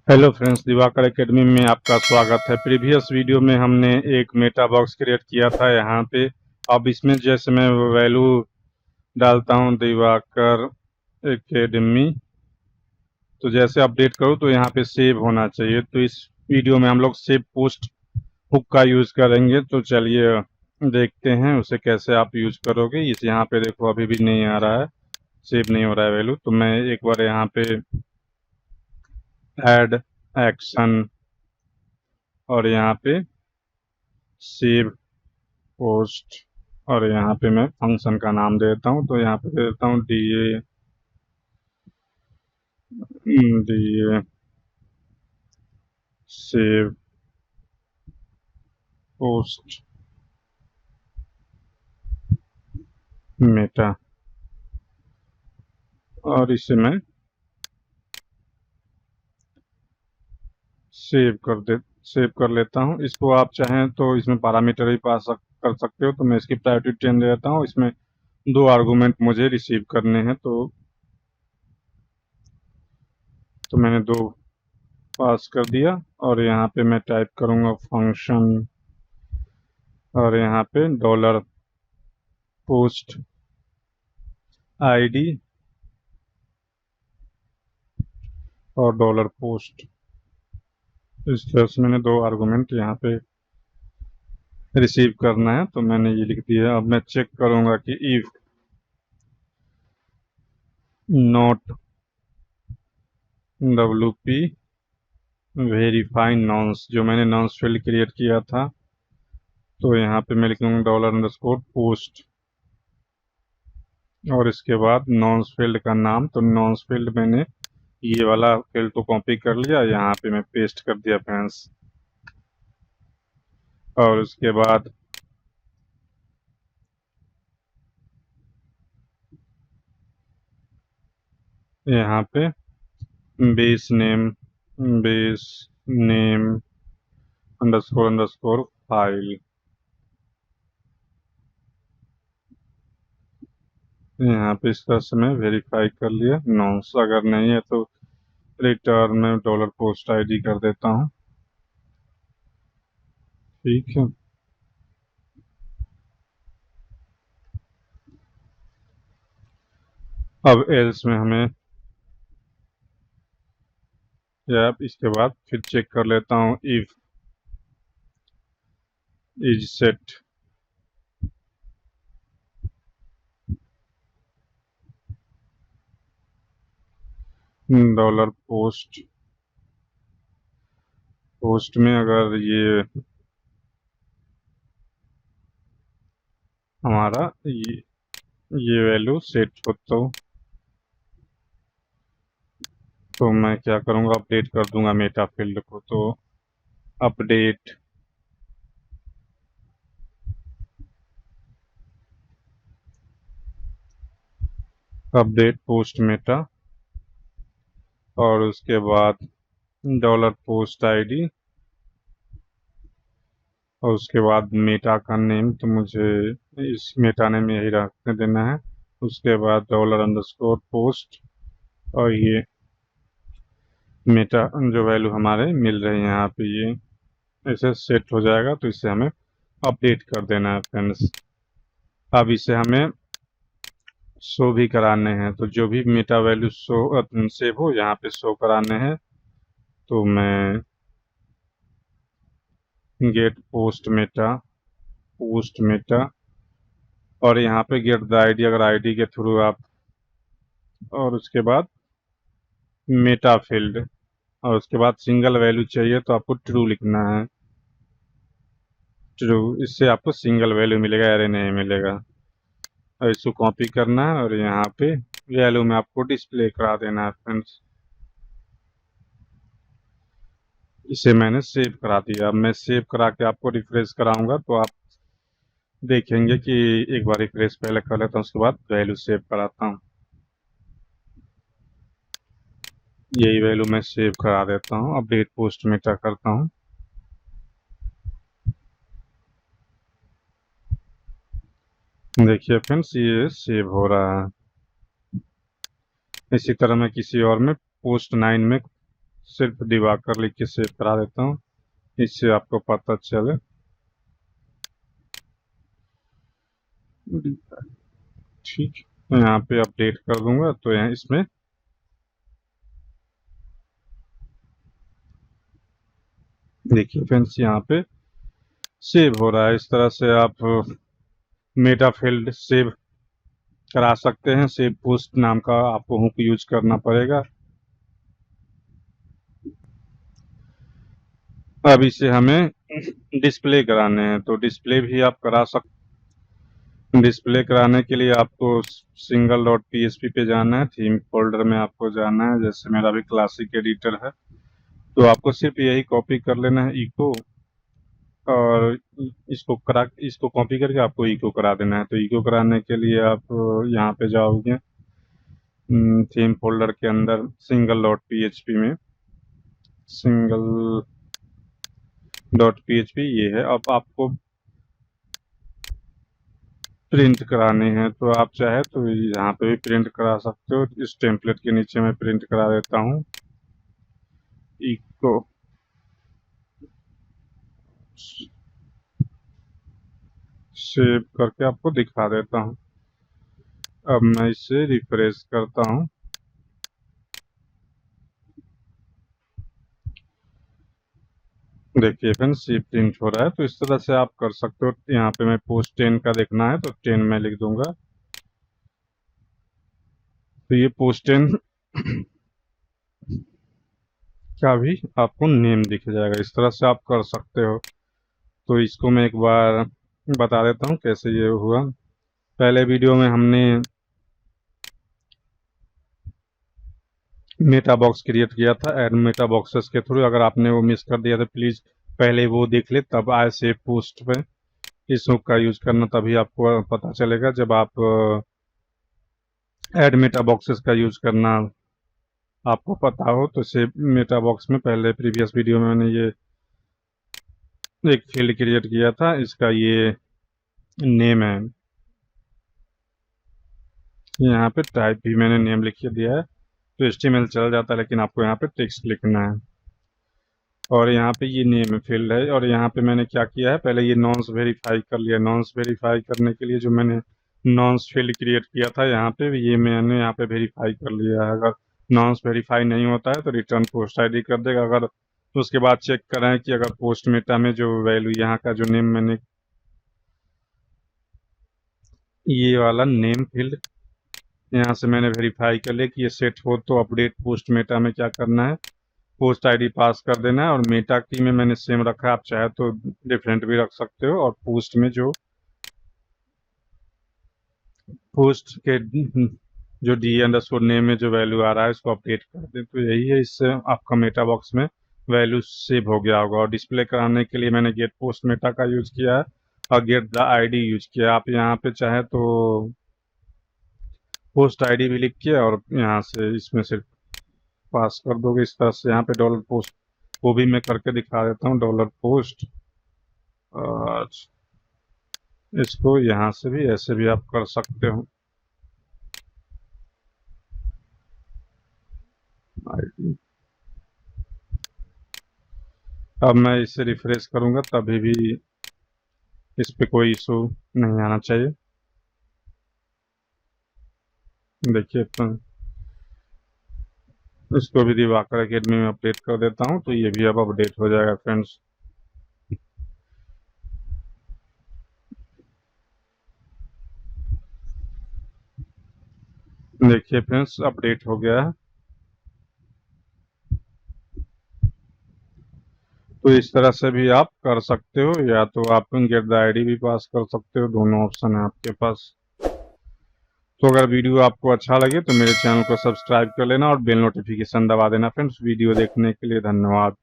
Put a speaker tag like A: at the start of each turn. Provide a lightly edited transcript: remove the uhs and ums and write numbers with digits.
A: Hello friends, Diwakar academy में आपका स्वागत है। प्रीवियस वीडियो में हमने एक मेटा बॉक्स क्रिएट किया था यहाँ पे। अब इसमें जैसे मैं वैल्यू डालता हूँ दिवाकर एकेडमी, तो जैसे अपडेट करूँ तो यहाँ पे सेव होना चाहिए। तो इस वीडियो में हम लोग सेव पोस्ट हुक का यूज करेंगे। तो चलिए देखते हैं उसे कैसे आप यूज करोगे। इस यहाँ पे देखो अभी भी नहीं आ रहा है, सेव नहीं हो रहा है वैल्यू। तो मैं एक बार यहाँ पे ऐड एक्शन और यहाँ पे सेव पोस्ट और यहाँ पे मैं फंक्शन का नाम देता हूँ। तो यहाँ पे दे देता हूँ D A save post Meta, और इसे मैं सेव कर लेता हूँ। इसको आप चाहें तो इसमें पैरामीटर भी कर सकते हो। तो मैं इसकी प्रायोरिटी 10 दे देता हूँ। इसमें दो आर्गुमेंट मुझे रिसीव करने हैं, तो मैंने दो पास कर दिया। और यहाँ पे मैं टाइप करूँगा फंक्शन और यहाँ पे डॉलर पोस्ट आईडी और डॉलर पोस्ट। इस तरह से मैंने दो आर्गुमेंट यहाँ पे रिसीव करना है, तो मैंने ये लिख दिया। अब मैं चेक करूंगा कि इफ नॉट WP वेरीफाई नॉन्स, जो मैंने नॉन्स फील्ड क्रिएट किया था, तो यहाँ पे मैं लिखूंगा $_ पोस्ट और इसके बाद नॉन्स फील्ड का नाम। तो नॉन्स फील्ड मैंने ये वाला फील्ड तो कॉपी कर लिया, यहाँ पे मैं पेस्ट कर दिया फ्रेंड्स। और उसके बाद यहाँ पे बेस नेम अंडरस्कोर फाइल, यहाँ पे इस तरह से मैं वेरीफाई कर लिया नॉन्स। अगर नहीं है तो रिटर्न में डॉलर पोस्ट आईडी कर देता हूँ। ठीक है, अब एल्स में हमें, या इसके बाद फिर चेक कर लेता हूँ if is set dollar post में अगर हमारा ये वैल्यू सेट हो तो मैं क्या करूँगा, अपडेट कर दूंगा मेटा फील्ड को। तो अपडेट पोस्ट मेटा और उसके बाद डॉलर पोस्ट आईडी और उसके बाद मेटा का नेम, तो मुझे इस मेटा नेम यही रखने देना है। उसके बाद $_ पोस्ट और ये मेटा जो वैल्यू हमारे मिल रहे हैं यहाँ पे, ये ऐसे सेट हो जाएगा। तो इसे हमें अपडेट कर देना है फ्रेंड्स। अब इसे हमें शो भी कराने हैं, तो जो भी मेटा वैल्यू सेव हो यहाँ पे शो कराने हैं। तो मैं गेट पोस्ट मेटा और यहाँ पे गेट द आईडी, अगर आईडी के थ्रू आप, और उसके बाद मेटा फील्ड और उसके बाद सिंगल वैल्यू चाहिए तो आपको ट्रू लिखना है। ट्रू, इससे आपको सिंगल वैल्यू मिलेगा, एरे नहीं मिलेगा। और इसको कॉपी करना है और यहाँ पे वैल्यू में आपको डिस्प्ले करा देना है फ्रेंड्स। इसे मैंने सेव करा दिया। अब मैं सेव करा के आपको रिफ्रेश कराऊंगा, तो आप देखेंगे कि एक बार रिफ्रेश पहले कर लेता हूँ, उसके बाद वैल्यू सेव कराता हूँ। यही वैल्यू मैं सेव करा देता हूँ, अपडेट पोस्ट मेटा करता हूँ। देखिए फ्रेंड्स, ये सेव हो रहा है। इसी तरह मैं किसी और में पोस्ट 9 में सिर्फ दिवाकर लिख के सेव करा देता हूँ, इससे आपको पता चले। ठीक, यहाँ पे अपडेट कर दूंगा तो यहाँ इसमें देखिए फ्रेंड्स यहाँ पे सेव हो रहा है। इस तरह से आप मेटा फील्ड सेव करा सकते हैं। सेव पोस्ट नाम का आपको हुक यूज करना पड़ेगा। अब इसे हमें डिस्प्ले कराने हैं, तो डिस्प्ले भी आप करा सकते। डिस्प्ले कराने के लिए आपको सिंगल डॉट पीएचपी पे जाना है, थीम फोल्डर में आपको जाना है। जैसे मेरा भी क्लासिक एडिटर है, तो आपको सिर्फ यही कॉपी कर लेना है इको, और इसको कॉपी करके आपको इको करा देना है। तो इको कराने के लिए आप यहाँ पे जाओगे थीम फोल्डर के अंदर सिंगल डॉट पीएचपी में, सिंगल डॉट पीएचपी ये है। अब आपको प्रिंट कराने हैं, तो आप चाहे तो यहाँ पे भी प्रिंट करा सकते हो। इस टेम्पलेट के नीचे मैं प्रिंट करा देता हूँ इको, सेव करके आपको दिखा देता हूँ। अब मैं इसे रिफ्रेश करता हूँ। देखिए फ्रेंड्स ये प्रिंट हो रहा है। तो इस तरह से आप कर सकते हो। यहाँ पे मैं पोस्ट 10 का देखना है तो 10 में लिख दूंगा, तो ये पोस्ट 10 का भी आपको नेम दिख जाएगा। इस तरह से आप कर सकते हो। तो इसको मैं एक बार बता देता हूँ कैसे ये हुआ। पहले वीडियो में हमने मेटा बॉक्स क्रिएट किया था एड मेटा बॉक्सेस के थ्रू। अगर आपने वो मिस कर दिया तो प्लीज़ पहले वो देख ले, तब आए सेव पोस्ट पे इस हुक का यूज करना, तभी आपको पता चलेगा। जब आप ऐड मेटा बॉक्सेस का यूज करना आपको पता हो, तो सेव मेटा बॉक्स में पहले प्रीवियस वीडियो में मैंने ये एक फील्ड क्रिएट किया था, इसका ये नेम है। यहाँ पे टाइप भी मैंने नेम लिख के दिया है, तो HTML चल जाता है, लेकिन आपको यहाँ पे टेक्स्ट लिखना है। और यहाँ पे ये नेम फील्ड है। और यहाँ पे मैंने क्या किया है, पहले ये नॉन्स वेरीफाई कर लिया। नॉन्स वेरीफाई करने के लिए जो मैंने नॉन्स फील्ड क्रिएट किया था यहाँ पे, ये मैंने यहाँ पे वेरीफाई कर लिया है। अगर नॉन्स वेरीफाई नहीं होता है तो रिटर्न पोस्ट आईडी कर देगा। अगर तो उसके बाद चेक करें कि अगर पोस्ट मेटा में जो वैल्यू यहाँ का जो नेम मैंने ये वाला नेम फील्ड यहाँ से मैंने वेरीफाई कर लिया कि ये सेट हो, तो अपडेट पोस्ट मेटा में क्या करना है, पोस्ट आईडी पास कर देना है। और मेटा की में मैंने सेम रखा है, आप चाहे तो डिफरेंट भी रख सकते हो। और पोस्ट में जो पोस्ट के जो डी_नेम में जो वैल्यू आ रहा है इसको अपडेट कर दें। तो यही है, इससे आपका मेटा बॉक्स में वैल्यू सेव हो गया होगा। और डिस्प्ले कराने के लिए मैंने गेट पोस्ट मेटा का यूज किया है और गेट द आईडी यूज किया है। आप यहाँ पे चाहे तो पोस्ट आईडी भी लिख के और यहाँ से इसमें सिर्फ पास कर दोगे इस तरह से। यहाँ पे डॉलर पोस्ट वो भी मैं करके दिखा देता हूँ, डॉलर पोस्ट। और इसको यहाँ से भी ऐसे भी आप कर सकते हो। अब मैं इसे रिफ्रेश करूंगा तभी भी इस पे कोई इशू नहीं आना चाहिए। देखिए तो इसको भी दिवाकर अकेडमी में अपडेट कर देता हूँ, तो ये भी अब अपडेट हो जाएगा फ्रेंड्स। देखिए फ्रेंड्स अपडेट हो गया है। तो इस तरह से भी आप कर सकते हो, या तो आप गेट द आईडी भी पास कर सकते हो, दोनों ऑप्शन है आपके पास। तो अगर वीडियो आपको अच्छा लगे तो मेरे चैनल को सब्सक्राइब कर लेना और बेल नोटिफिकेशन दबा देना फ्रेंड्स। वीडियो देखने के लिए धन्यवाद।